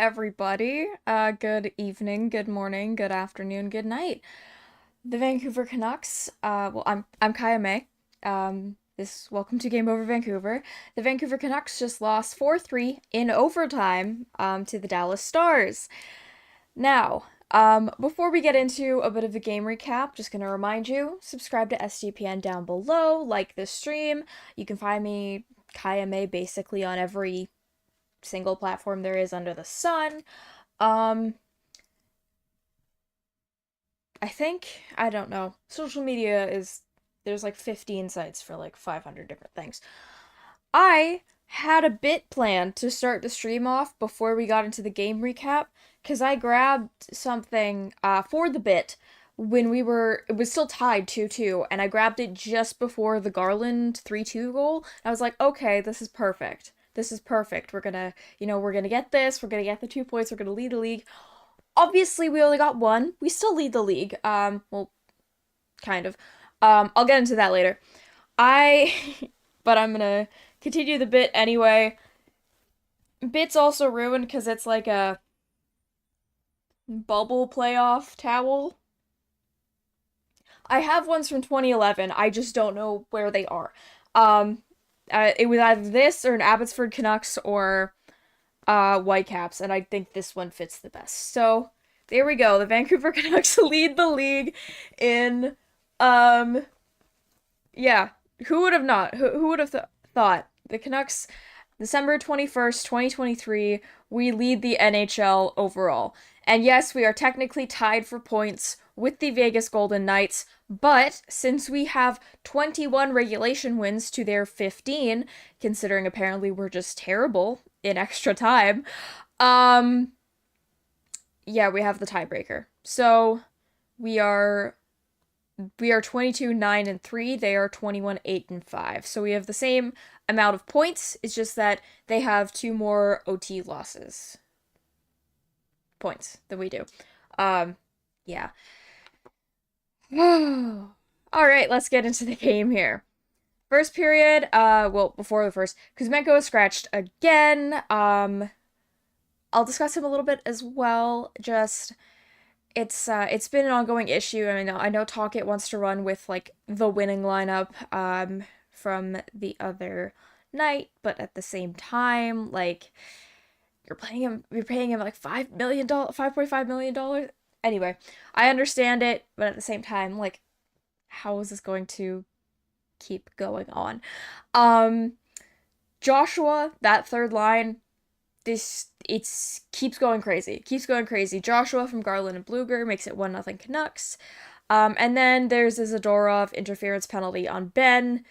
everybody. Good evening, good morning, good afternoon, good night. The Vancouver Canucks. I'm Kaja Mae. This welcome to Game Over Vancouver. The Vancouver Canucks just lost 4-3 in overtime to the Dallas Stars. Now, before we get into a bit of a game recap, just gonna remind you, subscribe to SGPN down below, like this stream. You can find me, Kaja Mae, basically on every single platform there is under the sun. Um, I don't know. Social media is, there's like 15 sites for like 500 different things. I had a bit planned to start the stream off before we got into the game recap, because I grabbed something for the bit when it was still tied 2-2, and I grabbed it just before the Garland 3-2 goal. I was like, okay, this is perfect. This is perfect. We're gonna get this. We're gonna get the 2 points. We're gonna lead the league. Obviously, we only got one. We still lead the league. Well, kind of. I'll get into that later. I, but I'm gonna continue the bit anyway. Bit's also ruined because it's like a bubble playoff towel. I have ones from 2011. I just don't know where they are. It was either this or an Abbotsford Canucks or Whitecaps, and I think this one fits the best. So there we go. The Vancouver Canucks lead the league in yeah. Who would have not? Who would have thought? The Canucks, December 21st, 2023, we lead the NHL overall. And yes, we are technically tied for points with the Vegas Golden Knights, but since we have 21 regulation wins to their 15, considering apparently we're just terrible in extra time, yeah, we have the tiebreaker. So we are 22-9-3, they are 21-8-5. So we have the same amount of points. It's just that they have 2 more OT losses points than we do. Yeah. All right, let's get into the game here. First period, before the first, Kuzmenko is scratched again. I'll discuss him a little bit as well. Just it's been an ongoing issue. I mean, I know Talkett wants to run with like the winning lineup from the other night, but at the same time, like you're paying him like $5.5 million. Anyway, I understand it, but at the same time, like, how is this going to keep going on? Joshua, that third line, it's keeps going crazy. Keeps going crazy. Joshua from Garland and Bluger makes it 1-0 Canucks. And then there's a Zadorov interference penalty on Ben.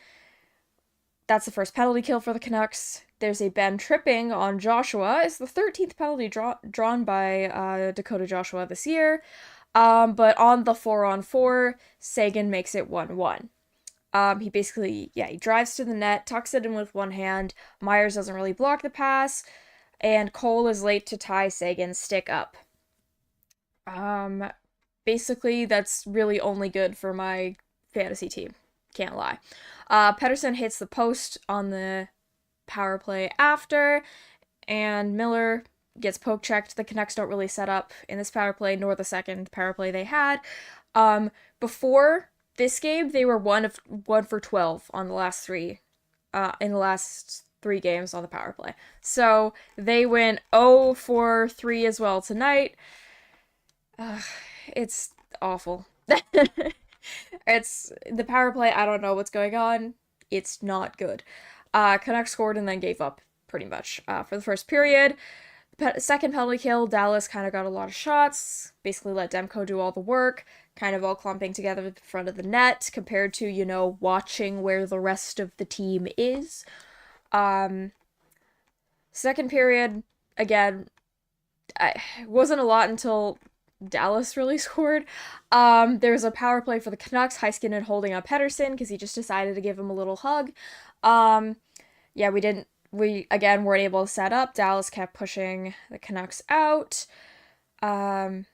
That's the first penalty kill for the Canucks. There's a Ben tripping on Joshua. It's the 13th penalty drawn by Dakota Joshua this year. But on the 4-on-4, Seguin makes it 1-1. He basically, he drives to the net, tucks it in with one hand. Myers doesn't really block the pass, and Cole is late to tie Seguin's stick up. Basically, that's really only good for my fantasy team. Can't lie. Pettersson hits the post on the power play after, and Miller gets poke checked. The Canucks don't really set up in this power play, nor the second power play they had. Before this game, they were 1 for 12 on the last three, in the last 3 games on the power play. So they went 0 for 3 as well tonight. It's awful. It's the power play. I don't know what's going on. It's not good. Canucks scored and then gave up pretty much for the first period. Second penalty kill, Dallas kind of got a lot of shots, basically let Demko do all the work, kind of all clumping together at the front of the net compared to, watching where the rest of the team is. Second period, again, it wasn't a lot until Dallas really scored. There was a power play for the Canucks, Heiskanen holding up Pettersson because he just decided to give him a little hug. We again weren't able to set up. Dallas kept pushing the Canucks out, and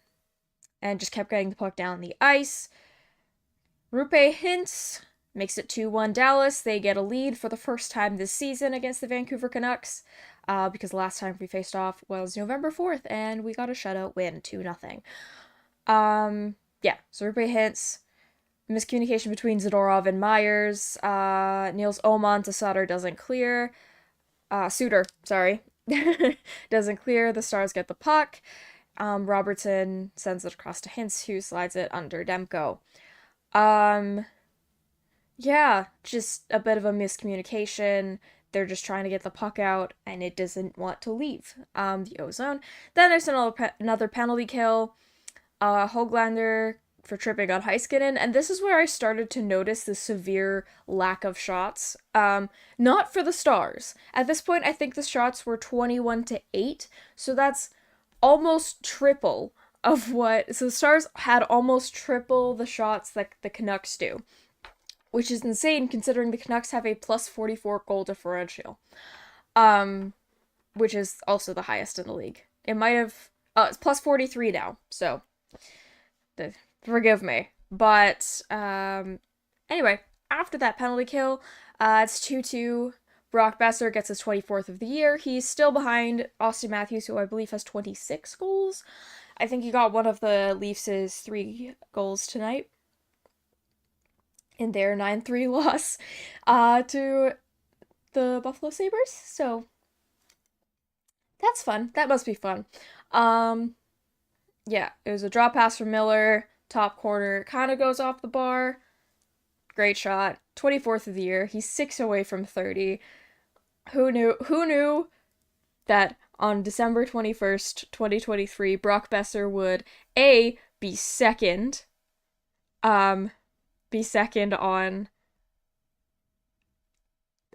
just kept getting the puck down the ice. Rupe Hintz makes it 2-1 Dallas. They get a lead for the first time this season against the Vancouver Canucks. because the last time we faced off was November 4th, and we got a shutout win, 2-0. Yeah, so everybody hits. Miscommunication between Zadorov and Myers. Niels Oman to Sutter doesn't clear. Suter, sorry. Doesn't clear. The Stars get the puck. Robertson sends it across to Hintz, who slides it under Demko. Um, yeah, just a bit of a miscommunication. They're just trying to get the puck out, and it doesn't want to leave the ozone. Then there's another penalty kill. Hoglander for tripping on Heiskanen, and this is where I started to notice the severe lack of shots. Not for the Stars. At this point, I think the shots were 21-8, so that's almost triple of what. So the Stars had almost triple the shots that the Canucks do, which is insane considering the Canucks have a plus 44 goal differential, which is also the highest in the league. It might have. It's plus 43 now, so forgive me. But anyway, after that penalty kill, it's 2-2. Brock Besser gets his 24th of the year. He's still behind Austin Matthews, who I believe has 26 goals. I think he got one of the Leafs' 3 goals tonight in their 9-3 loss to the Buffalo Sabres. So that's fun. That must be fun. Yeah, it was a drop pass from Miller, top corner, kind of goes off the bar. Great shot. 24th of the year. He's 6 away from 30. Who knew that on December 21st, 2023, Brock Besser would be second on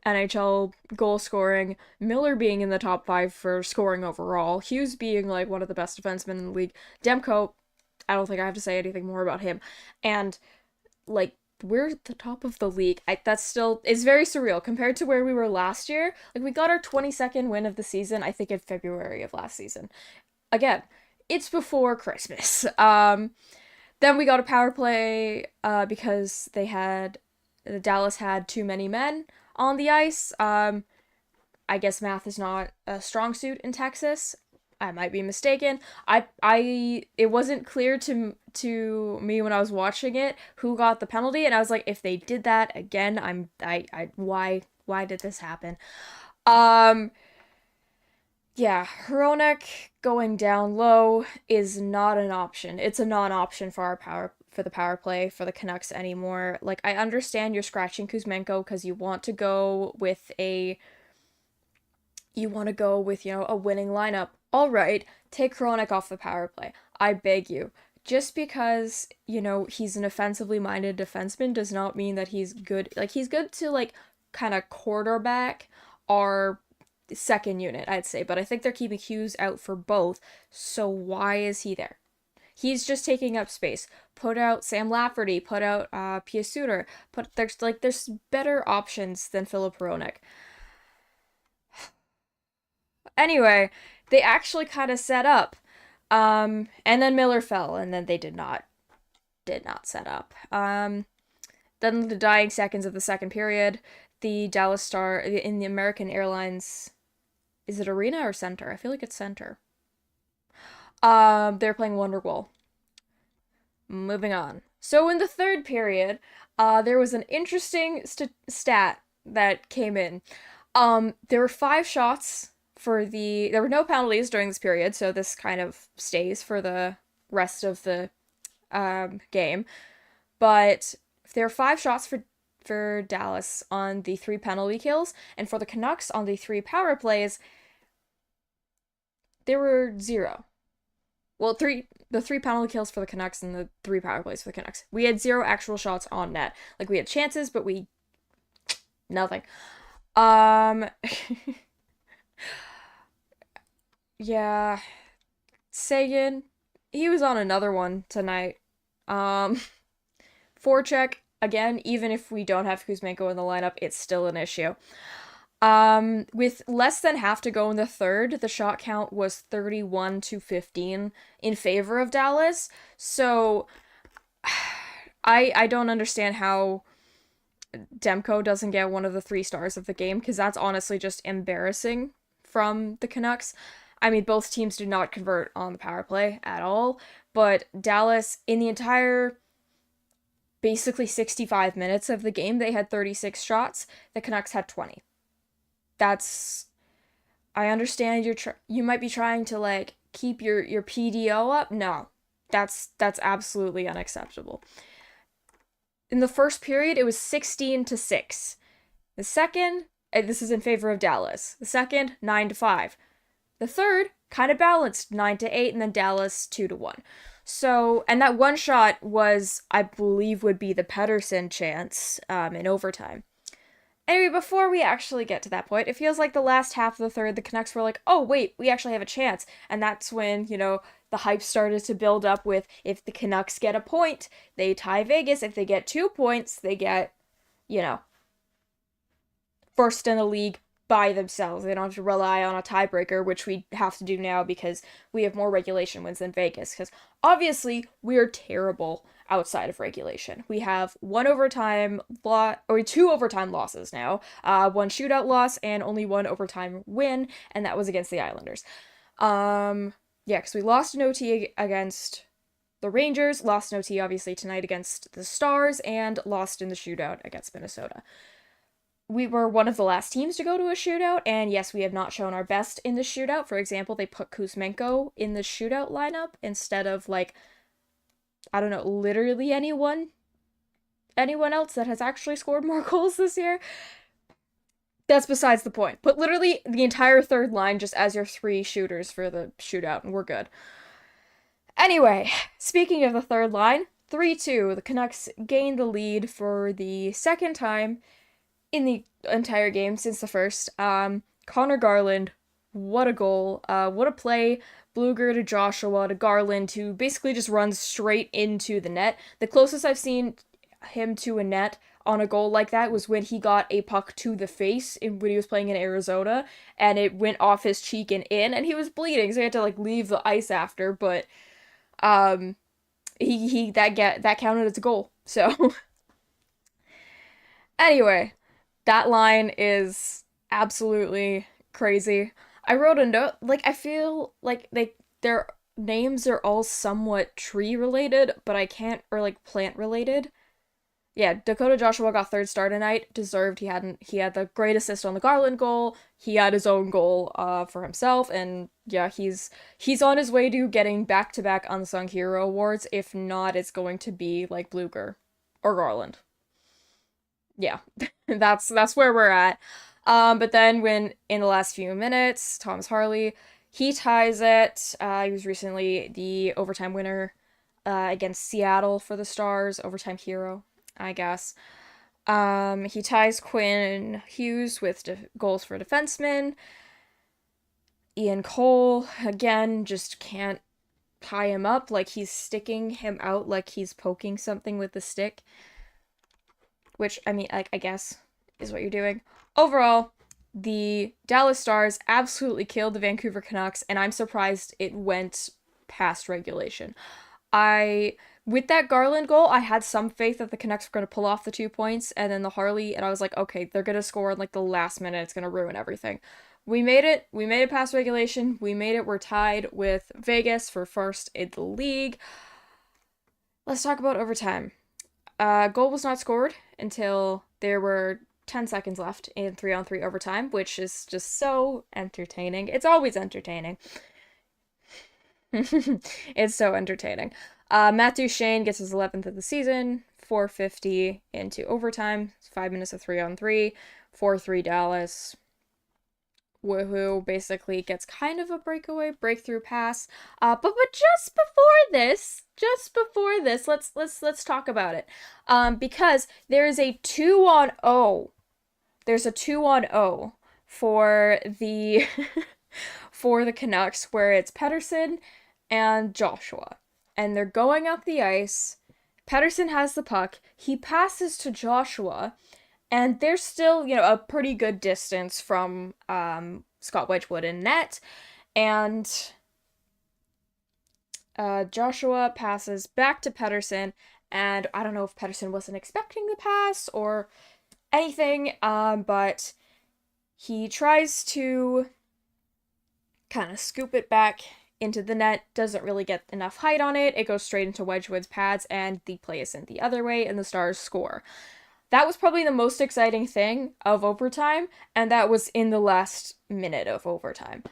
NHL goal scoring, Miller being in the top 5 for scoring overall, Hughes being like one of the best defensemen in the league, Demko, I don't think I have to say anything more about him, and like we're at the top of the league. That's still, it's very surreal compared to where we were last year. Like we got our 22nd win of the season, I think in February of last season. Again, it's before Christmas. Then we got a power play because Dallas had too many men on the ice. I guess math is not a strong suit in Texas. I might be mistaken. It wasn't clear to me when I was watching it who got the penalty, and I was like, if they did that again, why did this happen? Yeah, Hronek going down low is not an option. It's a non-option for the power play for the Canucks anymore. Like, I understand you're scratching Kuzmenko because you want to go with a winning lineup. All right, take Hronek off the power play. I beg you. Just because, he's an offensively minded defenseman does not mean that he's good. Like, he's good to, like, kind of quarterback our second unit, I'd say. But I think they're keeping Hughes out for both. So why is he there? He's just taking up space. Put out Sam Lafferty. Put out Pia Suter. There's better options than Filip Hronek. Anyway, they actually kind of set up. And then Miller fell, and then they did not set up. Then the dying seconds of the second period, the Dallas Star in the American Airlines, is it arena or center? I feel like it's center. They're playing Wonderwall. Moving on. So in the third period, there was an interesting stat that came in. There were 5 shots. There were no penalties during this period, so this kind of stays for the rest of the game. But there were 5 shots for Dallas on the 3 penalty kills, and for the Canucks on the 3 power plays, there were 0. Well, the 3 penalty kills for the Canucks and the 3 power plays for the Canucks. We had 0 actual shots on net. Like, we had chances, but nothing. Yeah, Sagan, he was on another one tonight. Forecheck, again, even if we don't have Kuzmenko in the lineup, it's still an issue. With less than half to go in the third, the shot count was 31-15 in favor of Dallas. So, I don't understand how Demko doesn't get one of the 3 stars of the game, because that's honestly just embarrassing from the Canucks. I mean, both teams did not convert on the power play at all, but Dallas, in the entire basically 65 minutes of the game, they had 36 shots. The Canucks had 20. That's I understand you might be trying to like keep your PDO up. No. That's absolutely unacceptable. In the first period, it was 16-6. The second, this is in favor of Dallas. The second, 9-5. The third, kind of balanced, 9-8, and then Dallas 2-1. So, and that one shot was, I believe, would be the Pettersson chance in overtime. Anyway, before we actually get to that point, it feels like the last half of the third, the Canucks were like, oh, wait, we actually have a chance. And that's when, the hype started to build up with if the Canucks get a point, they tie Vegas. If they get 2 points, they get, you know, first in the league by themselves. They don't have to rely on a tiebreaker, which we have to do now because we have more regulation wins than Vegas. Because obviously, we're terrible outside of regulation. We have one overtime or 2 overtime losses now, 1 shootout loss and only 1 overtime win, and that was against the Islanders. Yeah, because we lost an OT against the Rangers, lost an OT obviously tonight against the Stars, and lost in the shootout against Minnesota. We were one of the last teams to go to a shootout, and yes, we have not shown our best in the shootout. For example, they put Kuzmenko in the shootout lineup instead of, like, I don't know, literally anyone else that has actually scored more goals this year. That's besides the point. Put literally the entire third line just as your 3 shooters for the shootout, and we're good. Anyway, speaking of the third line, 3-2, the Canucks gained the lead for the second time in the entire game since the first. Connor Garland, what a goal. What a play. Blueger to Joshua to Garland, who basically just runs straight into the net. The closest I've seen him to a net on a goal like that was when he got a puck to the face when he was playing in Arizona, and it went off his cheek and in, and he was bleeding, so he had to like leave the ice after, but that counted as a goal. So anyway, that line is absolutely crazy. I wrote a note, like, I feel like their names are all somewhat tree related, but I can't, or like plant related. Yeah, Dakota Joshua got 3rd star tonight. Deserved. He had the great assist on the Garland goal. He had his own goal for himself, and yeah, he's on his way to getting back-to-back Unsung Hero awards. If not, it's going to be like Blueger or Garland. Yeah, that's where we're at. But then when in the last few minutes, Thomas Harley, he ties it. He was recently the overtime winner against Seattle for the Stars, overtime hero, I guess. He ties Quinn Hughes with goals for defensemen. Ian Cole, again, just can't tie him up. Like, he's sticking him out like he's poking something with the stick. Which, I mean, I guess is what you're doing. Overall, the Dallas Stars absolutely killed the Vancouver Canucks, and I'm surprised it went past regulation. With that Garland goal, I had some faith that the Canucks were going to pull off the 2 points, and then the Harley, and I was like, okay, they're going to score in like the last minute, it's going to ruin everything. We made it past regulation, we're tied with Vegas for first in the league. Let's talk about overtime. Goal was not scored until there were 10 seconds left in 3-on-3 overtime, which is just so entertaining. It's always entertaining. It's so entertaining. Matt Duchene gets his 11th of the season, 4:50 into overtime, 5 minutes of 3-on-3, 4-3 Dallas. Woohoo basically gets kind of a breakthrough pass. But just before this, let's talk about it. Because there is a 2-on-0. There's a 2-on-0 for the for the Canucks where it's Pettersson and Joshua. And they're going up the ice. Pettersson has the puck. He passes to Joshua. And they're still, a pretty good distance from Scott Wedgwood in net. And Joshua passes back to Pettersson. And I don't know if Pettersson wasn't expecting the pass or anything. But he tries to kind of scoop it back into the net, doesn't really get enough height on it. It goes straight into Wedgwood's pads, and the play is in the other way, and the Stars score. That was probably the most exciting thing of overtime, and that was in the last minute of overtime.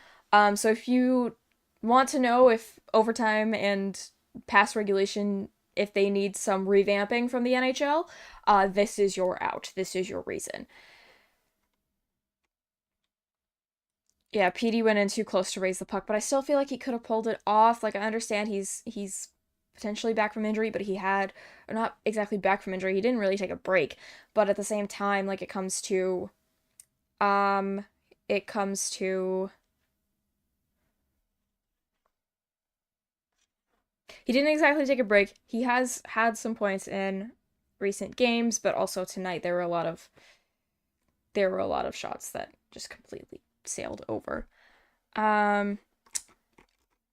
So if you want to know if overtime and past regulation, if they need some revamping from the NHL, this is your out. This is your reason. Yeah, PD went in too close to raise the puck, but I still feel like he could have pulled it off. Like I understand he's potentially back from injury, but he had or not exactly back from injury. He didn't really take a break, but at the same time, like um it comes to he didn't exactly take a break. He has had some points in recent games, but also tonight there were a lot of shots that just completely sailed over. Um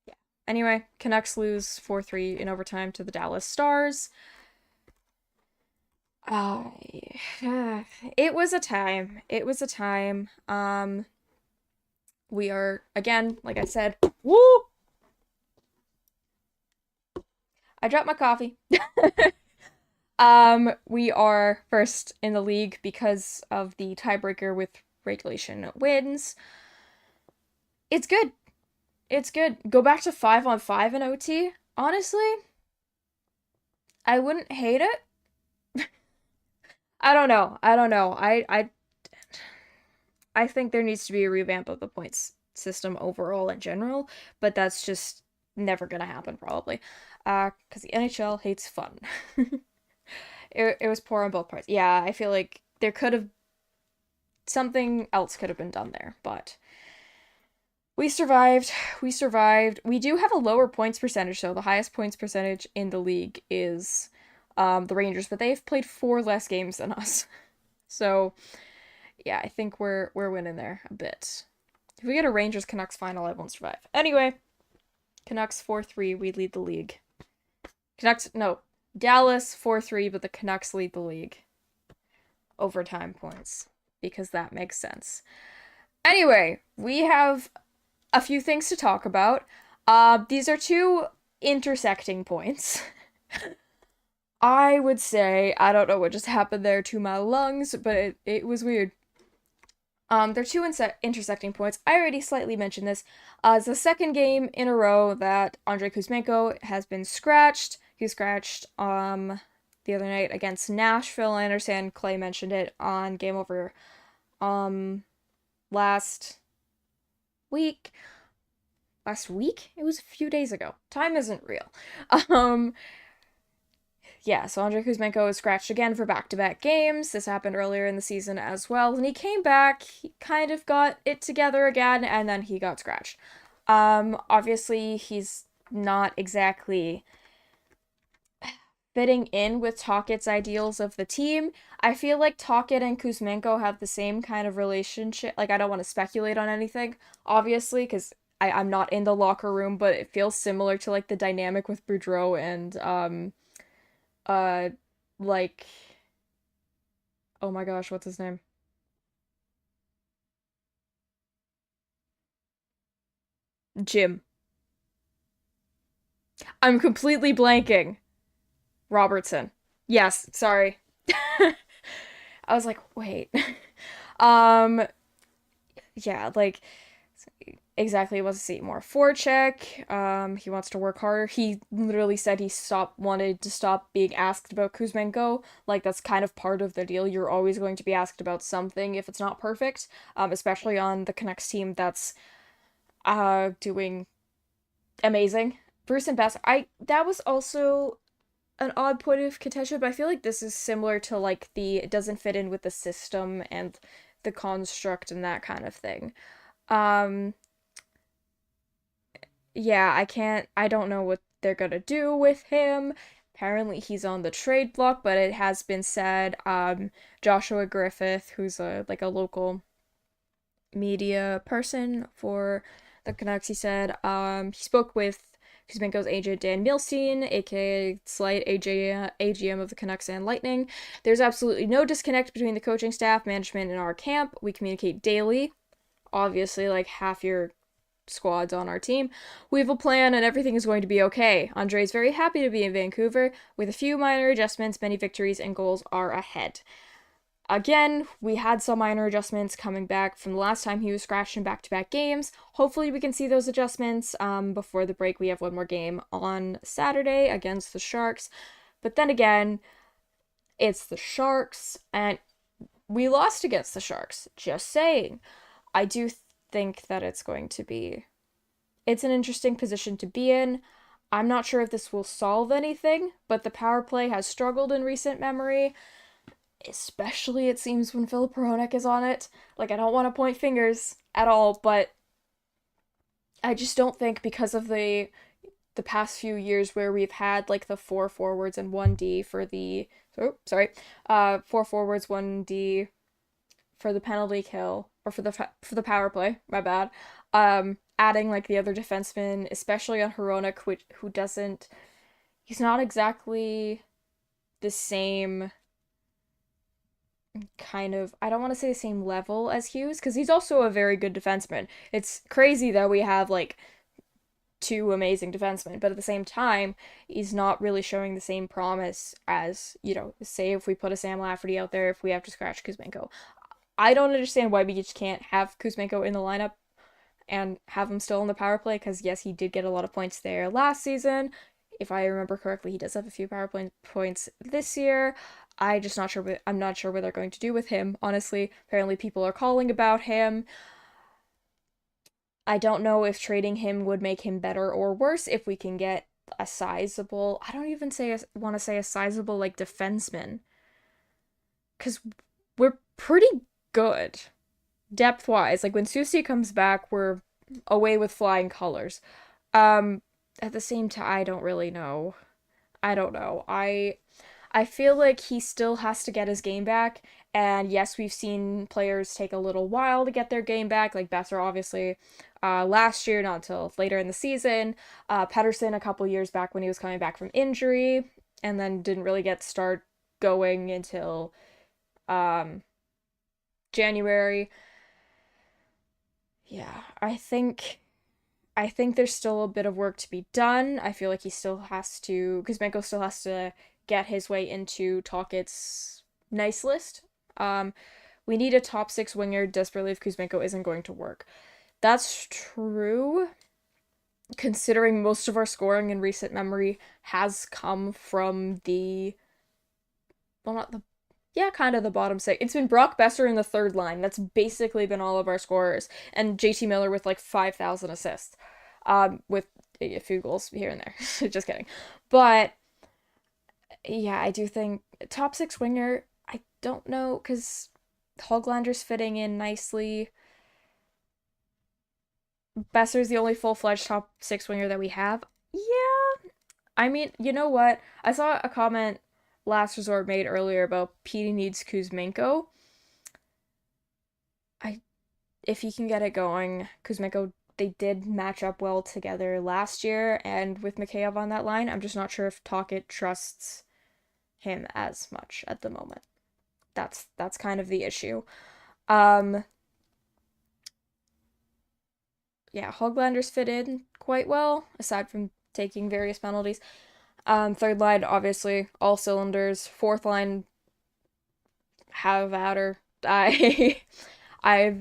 yeah. Anyway, Canucks lose 4-3 in overtime to the Dallas Stars. Uh, it was a time. It was a time. We are again, like I said, woo! I dropped my coffee. We are first in the league because of the tiebreaker with regulation wins. It's good. It's good. Go back to 5-on-5 in OT. Honestly, I wouldn't hate it. I don't know. I don't know. I think there needs to be a revamp of the points system overall in general, but that's just never gonna happen probably. Because the NHL hates fun. It was poor on both parts. Yeah, I feel like there could have something else could have been done there, but we survived. We survived. We do have a lower points percentage, so the highest points percentage in the league is the Rangers, but they've played 4 less games than us. So yeah, I think we're winning there a bit. If we get a Rangers Canucks final, I won't survive. Anyway, Canucks 4-3, we lead the league. Canucks no, Dallas 4-3, but the Canucks lead the league. Overtime points because that makes sense. Anyway, we have a few things to talk about. These are two intersecting points. I would say, I don't know what just happened there to my lungs, but it was weird. They're two intersecting points. I already slightly mentioned this. It's the second game in a row that Andrei Kuzmenko has been scratched. He was scratched the other night against Nashville. I understand Clay mentioned it on Game Over last week. Last week? It was a few days ago. Time isn't real. Yeah, so Andrei Kuzmenko was scratched again for back-to-back games. This happened earlier in the season as well. And he came back, he kind of got it together again, and then he got scratched. Obviously, he's not exactly fitting in with Tocchet's ideals of the team. I feel like Tocchet and Kuzmenko have the same kind of relationship. Like, I don't want to speculate on anything, obviously, because I'm not in the locker room, but it feels similar to, like, the dynamic with Boudreau and, uh, like, oh my gosh, what's his name? Jim. I'm completely blanking. Robertson. Yes, sorry. I was like, wait. Um, yeah, like exactly he wants to see more forecheck. He wants to work harder. He literally said he wanted to stop being asked about Kuzmenko. Like that's kind of part of the deal. You're always going to be asked about something if it's not perfect. Especially on the Canucks team that's doing amazing. Bruce and Best. I that was also an odd point of contention, but I feel like this is similar to like the it doesn't fit in with the system and the construct and that kind of thing. Um, yeah, I don't know what they're gonna do with him. Apparently he's on the trade block, but it has been said, Joshua Griffith, who's a local media person for the Canucks, he said, he spoke with Kuzmenko's agent Dan Milstein, aka slight AGM of the Canucks and Lightning. There's absolutely no disconnect between the coaching staff, management, and our camp. We communicate daily. Obviously, like half your squads on our team. We have a plan and everything is going to be okay. Andre is very happy to be in Vancouver. With a few minor adjustments, many victories and goals are ahead. Again, we had some minor adjustments coming back from the last time he was scratched in back-to-back games. Hopefully we can see those adjustments before the break. We have one more game on Saturday against the Sharks. But then again, it's the Sharks, and we lost against the Sharks. Just saying. I do think that it's an interesting position to be in. I'm not sure if this will solve anything, but the power play has struggled in recent memory, especially it seems when Filip Hronek is on it. Like, I don't want to point fingers at all, but I just don't think, because of the past few years where we've had like the four forwards and one D for the four forwards, one D for the penalty kill, or for the power play, my bad. Adding like the other defenseman, especially on Hronek, who doesn't he's not exactly the same kind of, I don't want to say the same level as Hughes, because he's also a very good defenseman. It's crazy that we have like two amazing defensemen, but at the same time, he's not really showing the same promise as, say if we put a Sam Lafferty out there, if we have to scratch Kuzmenko. I don't understand why we just can't have Kuzmenko in the lineup and have him still in the power play, because yes, he did get a lot of points there last season. If I remember correctly, he does have a few power play points this year. I'm not sure what they're going to do with him, honestly. Apparently people are calling about him. I don't know if trading him would make him better or worse if we can get a sizable, I don't even want to say a sizable like defenseman, because we're pretty good depth wise. Like when Susie comes back, we're away with flying colors. At the same time, I don't really know. I don't know. I feel like he still has to get his game back. And yes, we've seen players take a little while to get their game back, like Besser, obviously, last year, not until later in the season. Pettersson a couple years back when he was coming back from injury, and then didn't really get start going until January. Yeah, I think there's still a bit of work to be done. I feel like Kuzmenko still has to get his way into Talkett's nice list. Um, we need a top six winger desperately if Kuzmenko isn't going to work. That's true, considering most of our scoring in recent memory has come from not the, yeah, kind of the bottom six. It's been Brock Besser in the third line. That's basically been all of our scorers. And JT Miller with like 5,000 assists, with a few goals here and there. Just kidding. But yeah, I do think top six winger, I don't know, because Hoglander's fitting in nicely. Besser's the only full-fledged top six winger that we have. Yeah. I mean, you know what? I saw a comment Last Resort made earlier about Petey needs Kuzmenko. If he can get it going, Kuzmenko, they did match up well together last year, and with Mikheyev on that line, I'm just not sure if Tocchet trusts him as much at the moment. That's kind of the issue. Um, yeah, Hoglander's fit in quite well, aside from taking various penalties. Third line, obviously, all cylinders. Fourth line, have at her. I have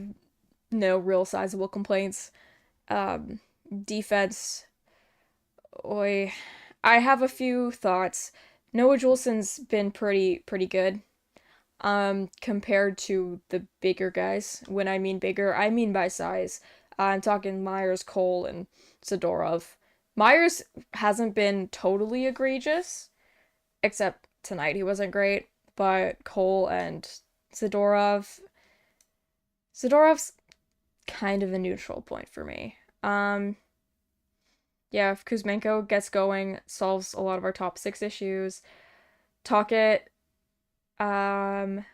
no real sizable complaints. Um, Defense, oi. I have a few thoughts. Noah Juulsen's been pretty good. Compared to the bigger guys. When I mean bigger, I mean by size. I'm talking Myers, Cole, and Zadorov. Myers hasn't been totally egregious, except tonight he wasn't great. But Cole and Zadorov's kind of a neutral point for me. Yeah, if Kuzmenko gets going, solves a lot of our top six issues. Tocchet, um,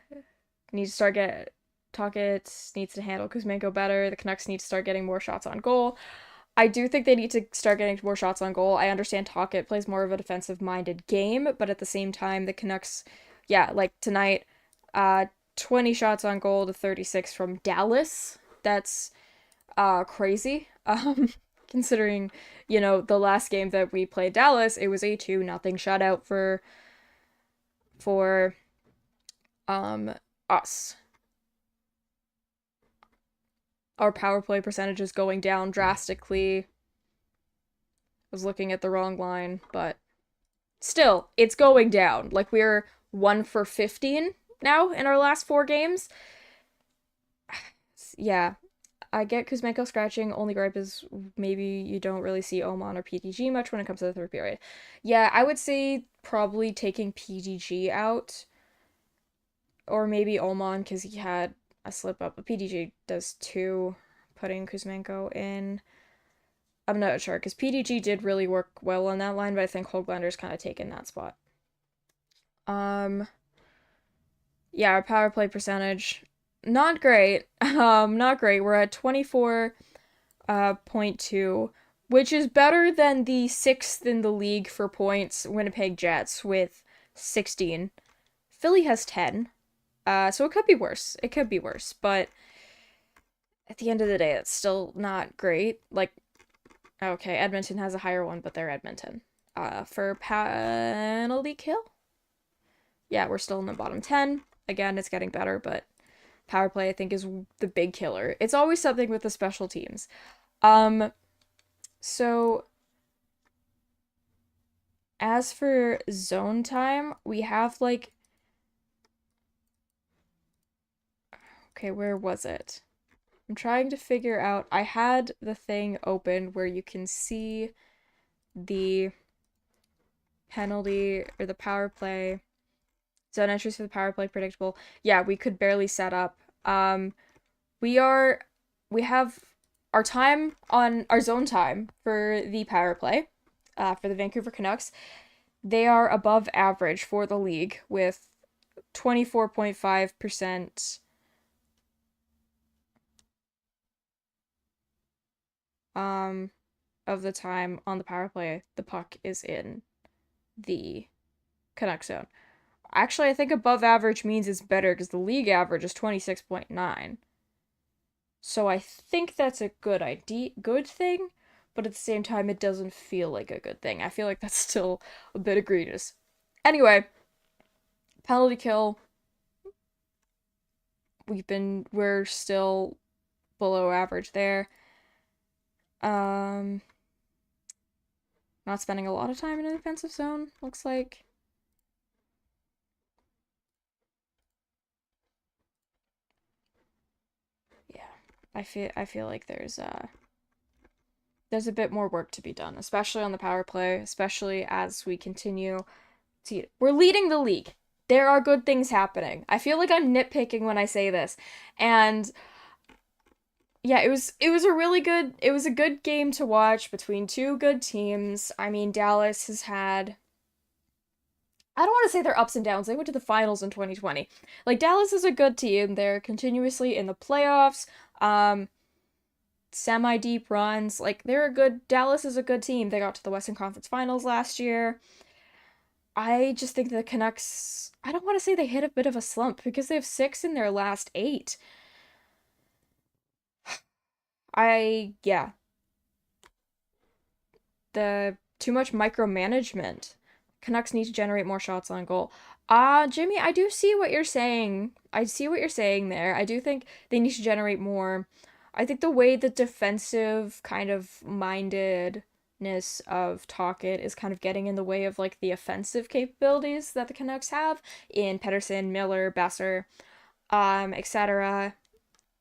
needs to start get Tocchet needs to handle Kuzmenko better. The Canucks need to start getting more shots on goal. I do think they need to start getting more shots on goal. I understand Tocchet plays more of a defensive-minded game, but at the same time, the Canucks, yeah, like tonight, 20 shots on goal to 36 from Dallas. That's crazy. Um, considering, the last game that we played Dallas, it was a 2-0 shutout for um us. Our power play percentage is going down drastically. I was looking at the wrong line, but still, it's going down. Like we're 1 for 15 now in our last 4 games. Yeah, I get Kuzmenko scratching. Only gripe is maybe you don't really see Oman or PTG much when it comes to the third period. Yeah, I would say probably taking PTG out, or maybe Oman because he had a slip up. But PTG does too, putting Kuzmenko in. I'm not sure because PTG did really work well on that line, but I think Hoglander's kind of taken that spot. Um, yeah, our power play percentage not great. Not great. We're at 24.2, which is better than the 6th in the league for points Winnipeg Jets with 16. Philly has 10. So it could be worse. It could be worse, but at the end of the day, it's still not great. Like, okay, Edmonton has a higher one, but they're Edmonton. For penalty kill, yeah, we're still in the bottom 10. Again, it's getting better, but power play I think is the big killer. It's always something with the special teams. Um, so as for zone time, we have like, okay, where was it? I'm trying to figure out. I had the thing open where you can see the penalty or the power play zone entries for the power play predictable. Yeah, we could barely set up. We are we have our time on our zone time for the power play, for the Vancouver Canucks. They are above average for the league with 24.5% um of the time on the power play the puck is in the Canuck zone. Actually, I think above average means it's better because the league average is 26.9. So I think that's a good thing, but at the same time it doesn't feel like a good thing. I feel like that's still a bit egregious. Anyway, penalty kill, we're still below average there. Um Not spending a lot of time in a defensive zone, looks like. Yeah. I feel like there's a bit more work to be done, especially on the power play, especially as we continue to we're leading the league. There are good things happening. I feel like I'm nitpicking when I say this. And yeah, it was a good game to watch between two good teams. I mean, Dallas has had I don't want to say they're ups and downs. They went to the finals in 2020. Like Dallas is a good team. They're continuously in the playoffs. Um Semi-deep runs. Like they're a good Dallas is a good team. They got to the Western Conference Finals last year. I just think the Canucks I don't want to say they hit a bit of a slump because they have 6 in their last 8. Yeah, the too much micromanagement. Canucks need to generate more shots on goal. Jimmy, I do see what you're saying. I see what you're saying there. I do think they need to generate more. I think the way the defensive kind of mindedness of Talkit is kind of getting in the way of like the offensive capabilities that the Canucks have in Pedersen, Miller, Besser, etc.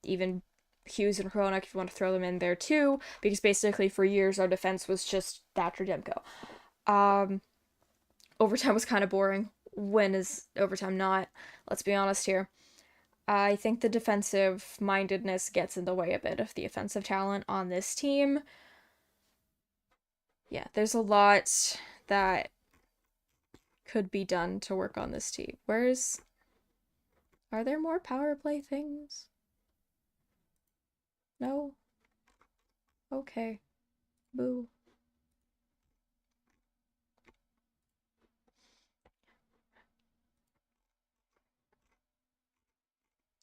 Even Hughes and Hronek, if you want to throw them in there too, because basically for years our defense was just Thatcher Demko. Um, Overtime was kind of boring. When is overtime not? Let's be honest here. I think the defensive mindedness gets in the way a bit of the offensive talent on this team. Yeah, there's a lot that could be done to work on this team. Are there more power play things? No? Okay. Boo.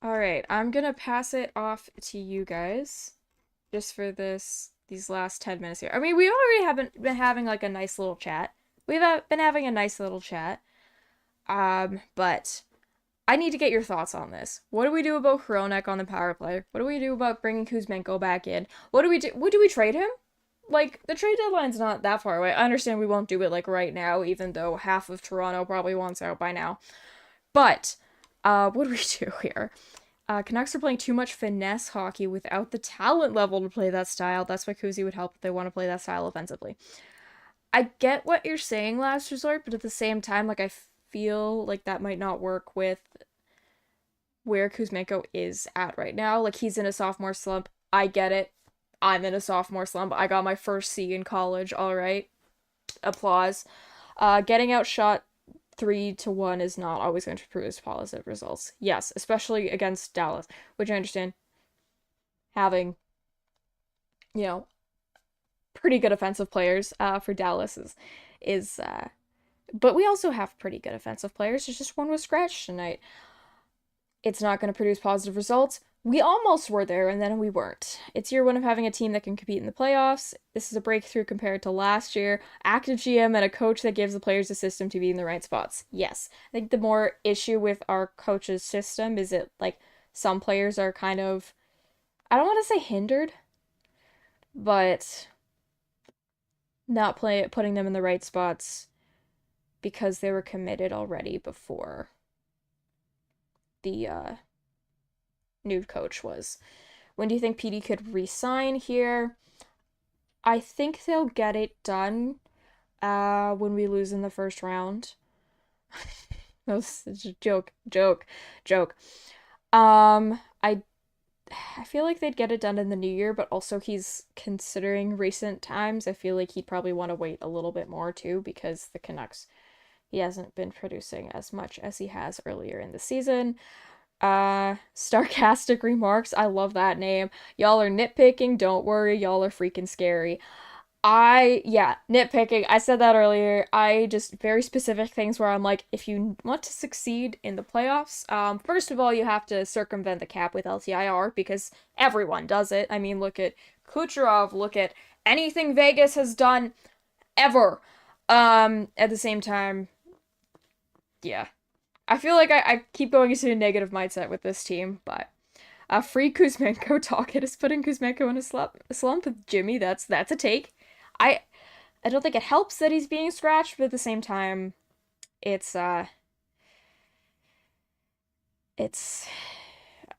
All right, I'm gonna pass it off to you guys just for these last 10 minutes here. I mean, we already haven't been having like a nice little chat. We've been having a nice little chat. But I need to get your thoughts on this. What do we do about Hronek on the power play? What do we do about bringing Kuzmenko back in? What do we do? What do we trade him? Like, the trade deadline's not that far away. I understand we won't do it like right now, even though half of Toronto probably wants out by now. But what do we do here? Canucks are playing too much finesse hockey without the talent level to play that style. That's why Kuzi would help if they want to play that style offensively. I get what you're saying, Last Resort, but at the same time, like, I feel like that might not work with where Kuzmenko is at right now. Like, he's in a sophomore slump. I get it. I'm in a sophomore slump. I got my first C in college. All right. Applause. Getting outshot 3-1 is not always going to produce positive results. Yes, especially against Dallas, which I understand having, you know, pretty good offensive players for Dallas is but we also have pretty good offensive players. There's just one was scratched tonight. It's not going to produce positive results. We almost were there, and then we weren't. It's year one of having a team that can compete in the playoffs. This is a breakthrough compared to last year. Active GM and a coach that gives the players a system to be in the right spots. Yes. I think the more issue with our coach's system is that, like, some players are kind of, I don't want to say hindered, but not putting them in the right spots because they were committed already before the new coach was. When do you think PD could resign here? I think they'll get it done when we lose in the first round. That was a joke. I feel like they'd get it done in the new year, but also he's considering recent times. I feel like he'd probably want to wait a little bit more too because the Canucks, he hasn't been producing as much as he has earlier in the season. Sarcastic remarks. I love that name. Y'all are nitpicking. Don't worry. Y'all are freaking scary. Nitpicking. I said that earlier. I just very specific things where I'm like, if you want to succeed in the playoffs, first of all, you have to circumvent the cap with LTIR because everyone does it. I mean, look at Kucherov. Look at anything Vegas has done ever. At the same time, yeah. I feel like I keep going into a negative mindset with this team, but free Kuzmenko talk. It is putting Kuzmenko in a slump with Jimmy. That's a take. I don't think it helps that he's being scratched, but at the same time, it's I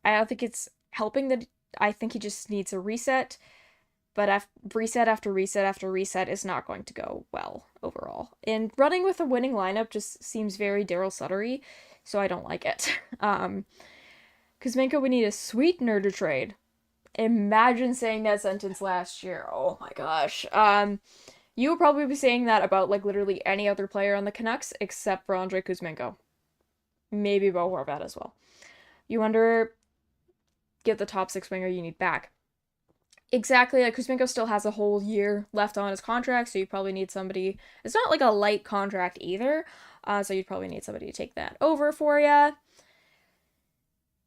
don't think it's helping that. I think he just needs a reset. But reset after reset after reset is not going to go well overall. And running with a winning lineup just seems very Daryl Suttery, so I don't like it. Kuzmenko would need a sweetener to trade. Imagine saying that sentence last year. Oh my gosh. You would probably be saying that about like literally any other player on the Canucks except for Andrei Kuzmenko. Maybe Bo Horvat as well. You wonder, get the top six winger you need back. Exactly, like Kuzmenko still has a whole year left on his contract, so you probably need somebody. It's not like a light contract either, so you'd probably need somebody to take that over for you.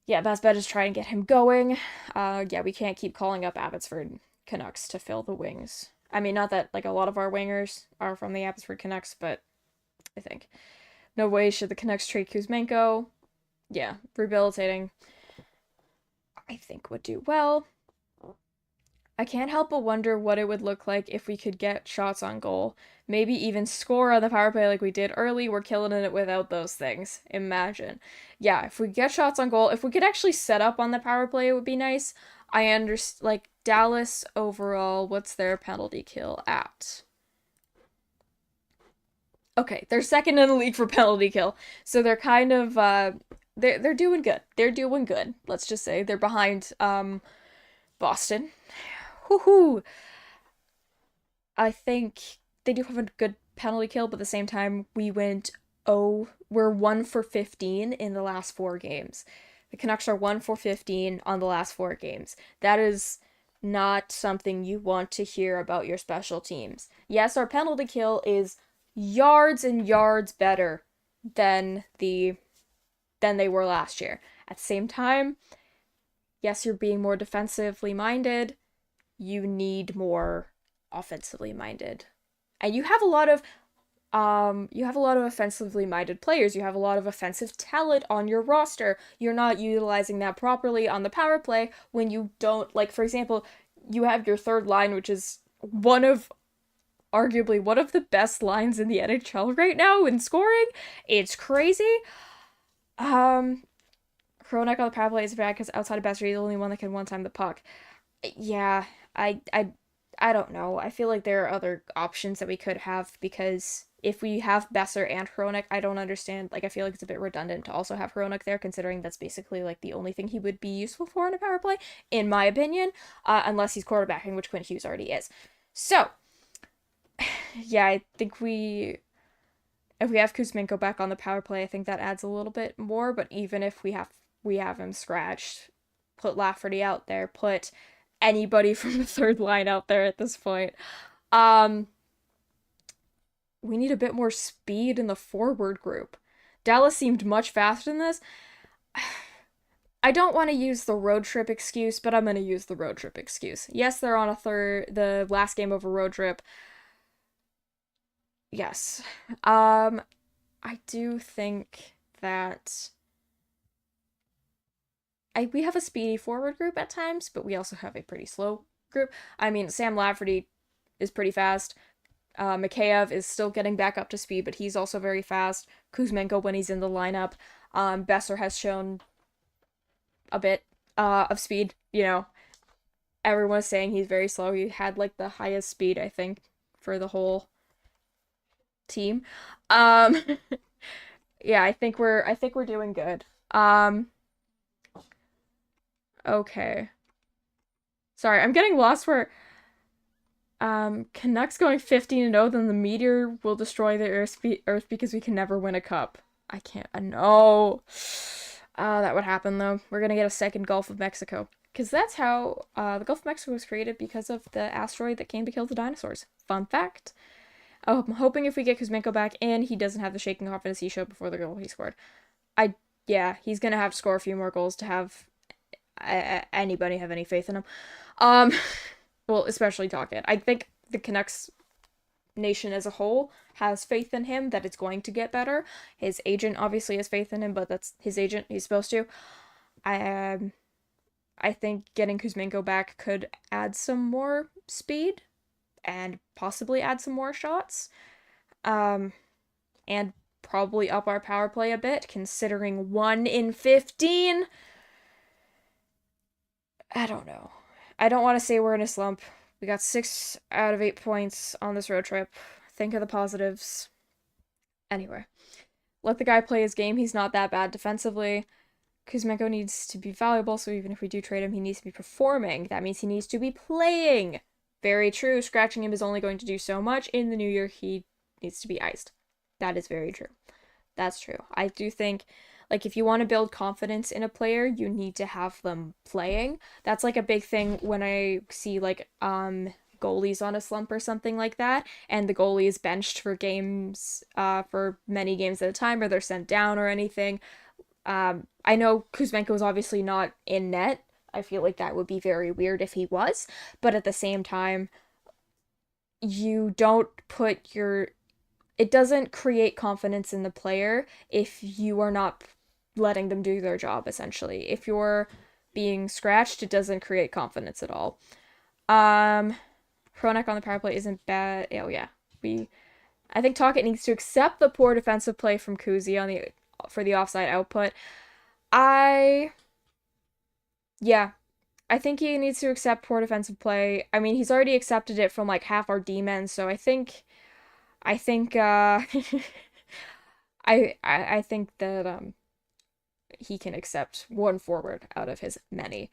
Yeah, best bet is try and get him going. We can't keep calling up Abbotsford Canucks to fill the wings. I mean, not that like a lot of our wingers are from the Abbotsford Canucks, but I think no way should the Canucks trade Kuzmenko. Yeah, rehabilitating, I think would do well. I can't help but wonder what it would look like if we could get shots on goal. Maybe even score on the power play like we did early. We're killing it without those things. Imagine. Yeah, if we get shots on goal, if we could actually set up on the power play, it would be nice. I understand, like, Dallas overall, what's their penalty kill at? Okay, they're second in the league for penalty kill. So they're kind of, they're doing good. They're doing good. Let's just say they're behind, Boston. Woohoo! I think they do have a good penalty kill, but at the same time, we're 1 for 15 in the last 4 games. The Canucks are 1 for 15 on the last 4 games. That is not something you want to hear about your special teams. Yes, our penalty kill is yards and yards better than they were last year. At the same time, yes, you're being more defensively minded. you need more offensively minded. And you have a lot of offensively minded players. You have a lot of offensive talent on your roster. You're not utilizing that properly on the power play when you don't, like, for example, you have your third line, which is arguably one of the best lines in the NHL right now in scoring. It's crazy. Um, Hronek on the power play is bad because outside of Besser, he's the only one that can one time the puck. Yeah, I, I, I don't know. I feel like there are other options that we could have because if we have Besser and Hronek, I don't understand. Like, I feel like it's a bit redundant to also have Hronek there, considering that's basically like the only thing he would be useful for in a power play, in my opinion, unless he's quarterbacking, which Quinn Hughes already is. So, yeah, I think if we have Kuzmenko back on the power play, I think that adds a little bit more. But even if we have him scratched, put Lafferty out there, put anybody from the third line out there at this point. Um, we need a bit more speed in the forward group. Dallas seemed much faster than this. I don't want to use the road trip excuse, but I'm going to use the road trip excuse. Yes, they're on the last game of a road trip. Yes. I do think that we have a speedy forward group at times, but we also have a pretty slow group. I mean, Sam Lafferty is pretty fast. Mikheyev is still getting back up to speed, but he's also very fast. Kuzmenko, when he's in the lineup, Besser has shown a bit of speed. Everyone's saying he's very slow. He had like the highest speed, I think, for the whole team. Um, yeah, I think we're doing good. Okay. Sorry, I'm getting lost where Canucks going 15-0, then the meteor will destroy the Earth because we can never win a cup. I can't. No. That would happen though. We're gonna get a second Gulf of Mexico because that's how the Gulf of Mexico was created because of the asteroid that came to kill the dinosaurs. Fun fact. Oh, I'm hoping if we get Kuzmenko back and he doesn't have the shaking confidence he showed before the goal he scored. Yeah, he's gonna have to score a few more goals to have anybody have any faith in him. Um, well, especially Talkit. I think the Canucks nation as a whole has faith in him that it's going to get better. His agent obviously has faith in him, but that's his agent. He's supposed to. I I think getting Kuzmenko back could add some more speed and possibly add some more shots. Um, and probably up our power play a bit, considering 1 in 15. I don't know. I don't want to say we're in a slump. We got 6 out of 8 points on this road trip. Think of the positives. Anyway, let the guy play his game. He's not that bad defensively. Kuzmenko needs to be valuable, so even if we do trade him, he needs to be performing. That means he needs to be playing. Very true. Scratching him is only going to do so much. In the new year, he needs to be iced. That is very true. That's true. I do think, like, if you want to build confidence in a player, you need to have them playing. That's like a big thing when I see like goalies on a slump or something like that, and the goalie is benched for games, for many games at a time, or they're sent down or anything. I know Kuzmenko is obviously not in net. I feel like that would be very weird if he was, but at the same time, you don't put your it doesn't create confidence in the player if you are not letting them do their job, essentially. If you're being scratched, it doesn't create confidence at all. Um Hronek on the power play isn't bad. Oh yeah. I think Tocchet needs to accept the poor defensive play from Kuzi for the offside output. I Yeah, I think he needs to accept poor defensive play. I mean, he's already accepted it from like half our D-men, so I think I think that he can accept one forward out of his many.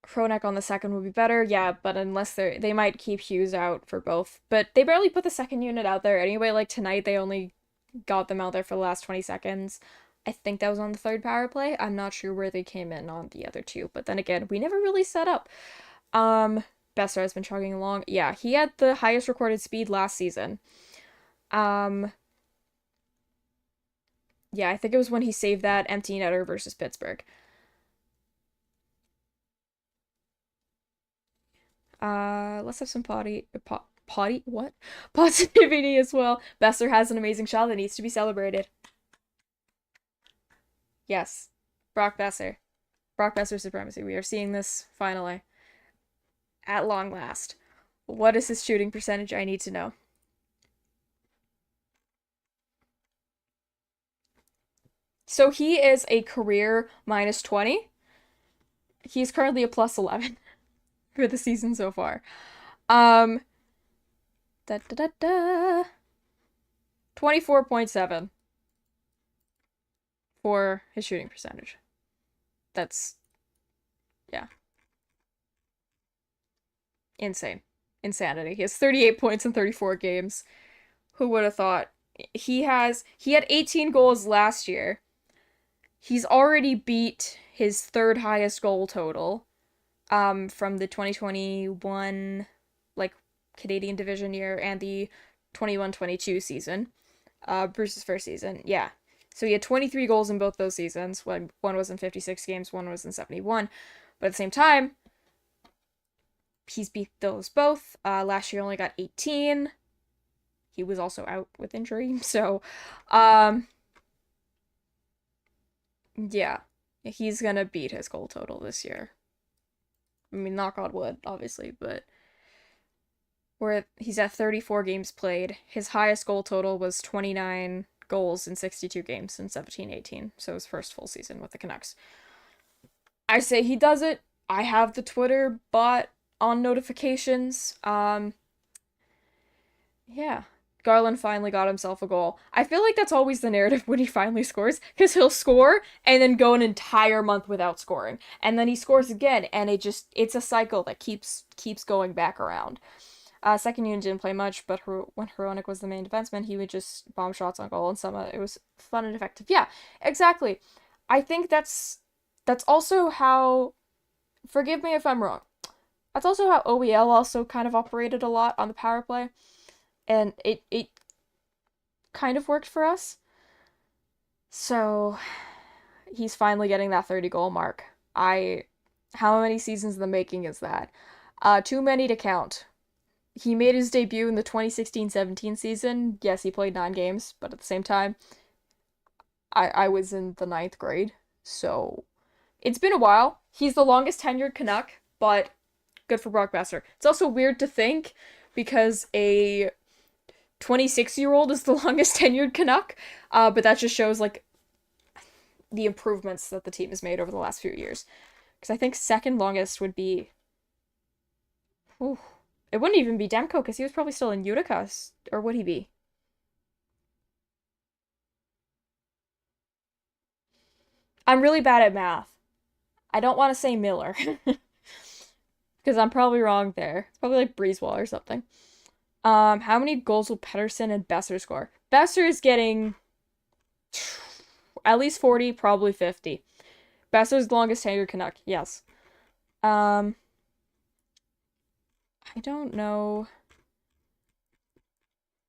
Hronek on the second would be better, yeah, but unless they might keep Hughes out for both. But they barely put the second unit out there anyway. Like tonight, they only got them out there for the last 20 seconds. I think that was on the third power play. I'm not sure where they came in on the other two, but then again, we never really set up. Um, Besser has been chugging along. Yeah, he had the highest recorded speed last season. Um, yeah, I think it was when he saved that empty netter versus Pittsburgh. Let's have some potty what? Positivity as well. Besser has an amazing shot that needs to be celebrated. Yes. Brock Besser. Brock Besser supremacy. We are seeing this finally. At long last. What is his shooting percentage? I need to know. So he is a career -20. He's currently a +11 for the season so far. Um, da da da da. 24.7 for his shooting percentage. That's, yeah, insane. Insanity. He has 38 points in 34 games. Who would have thought? He had 18 goals last year. He's already beat his third highest goal total from the 2021 like Canadian division year and the 21-22 season. Bruce's first season. Yeah. So he had 23 goals in both those seasons. When one was in 56 games, one was in 71. But at the same time, he's beat those both. Last year only got 18. He was also out with injury. So, yeah. He's gonna beat his goal total this year. I mean, knock on wood, obviously, but he's at 34 games played. His highest goal total was 29 goals in 62 games in 17-18. So his first full season with the Canucks. I say he does it. I have the Twitter bot on notifications. Yeah. Garland finally got himself a goal. I feel like that's always the narrative when he finally scores, because he'll score and then go an entire month without scoring. And then he scores again, and it's a cycle that keeps going back around. Second unit didn't play much, but when Hronik was the main defenseman, he would just bomb shots on goal, and it was fun and effective. Yeah, exactly. I think that's also how, forgive me if I'm wrong, that's also how OEL also kind of operated a lot on the power play. And it kind of worked for us. So he's finally getting that 30 goal mark. How many seasons in the making is that? Too many to count. He made his debut in the 2016-17 season. Yes, he played 9 games, but at the same time, I was in the 9th grade. So it's been a while. He's the longest tenured Canuck, but good for Brock Besser. It's also weird to think because a 26-year-old is the longest tenured Canuck, but that just shows like the improvements that the team has made over the last few years. Because I think second longest would be, ooh, it wouldn't even be Demko because he was probably still in Utica, or would he be? I'm really bad at math. I don't want to say Miller because I'm probably wrong there. It's probably like Breezewall or something. How many goals will Pettersson and Besser score? Besser is getting at least 40, probably 50. Besser's the longest tenured Canuck, yes. I don't know.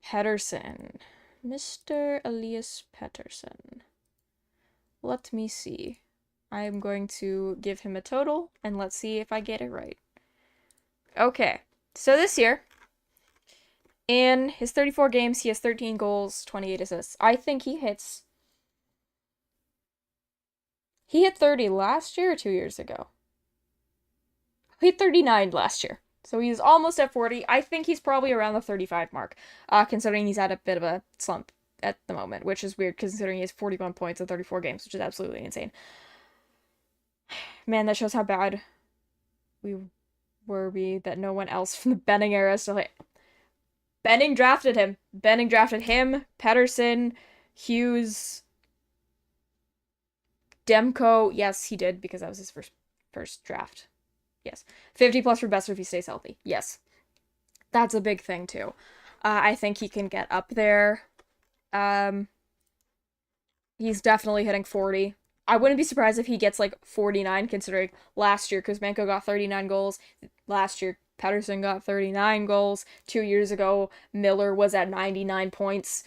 Pettersson. Mr. Elias Pettersson. Let me see. I'm going to give him a total, and let's see if I get it right. Okay, so this year, in his 34 games, he has 13 goals, 28 assists. I think he hits... He hit 30 last year or 2 years ago? He hit 39 last year. So he's almost at 40. I think he's probably around the 35 mark, considering he's had a bit of a slump at the moment, which is weird considering he has 41 points in 34 games, which is absolutely insane. Man, that shows how bad we were that no one else from the Benning era still hit. Benning drafted him. Pettersson, Hughes, Demko. Yes, he did because that was his first draft. Yes. 50 plus for Besser if he stays healthy. Yes. That's a big thing too. I think he can get up there. He's definitely hitting 40. I wouldn't be surprised if he gets like 49 considering last year Kuzmenko got 39 goals. Last year Pettersson got 39 goals. 2 years ago Miller was at 99 points.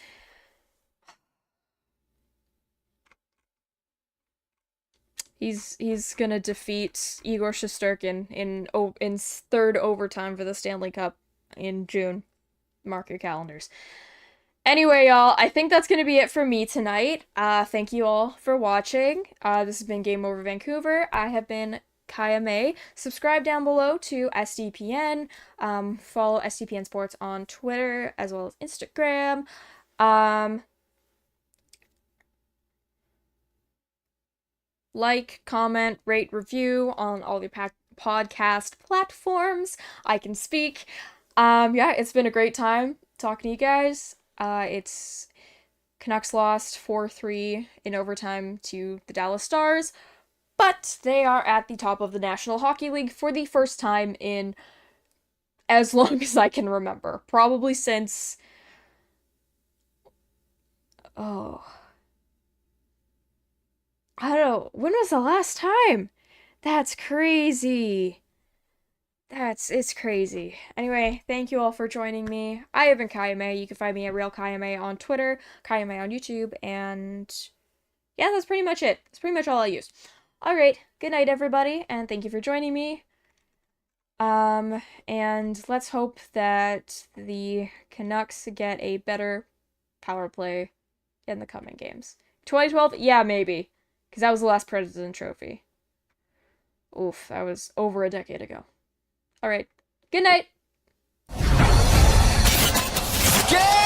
He's gonna defeat Igor Shesterkin in third overtime for the Stanley Cup in June. Mark your calendars. Anyway, y'all, I think that's going to be it for me tonight. Thank you all for watching. This has been Game Over Vancouver. I have been Kaja Mae. Subscribe down below to SDPN. Follow SDPN Sports on Twitter as well as Instagram. Like, comment, rate, review on all your podcast platforms. I can speak. Yeah, it's been a great time talking to you guys. It's Canucks lost 4-3 in overtime to the Dallas Stars, but they are at the top of the National Hockey League for the first time in as long as I can remember. Probably since... Oh... I don't know. When was the last time? That's crazy. It's crazy. Anyway, thank you all for joining me. I have been Kaja Mae. You can find me at Real Kaja Mae on Twitter, Kaja Mae on YouTube, and yeah, that's pretty much it. That's pretty much all I use. Alright, good night everybody, and thank you for joining me. And let's hope that the Canucks get a better power play in the coming games. 2012? Yeah, maybe. Because that was the last President Trophy. Oof, that was over a decade ago. Alright, good night! Yeah!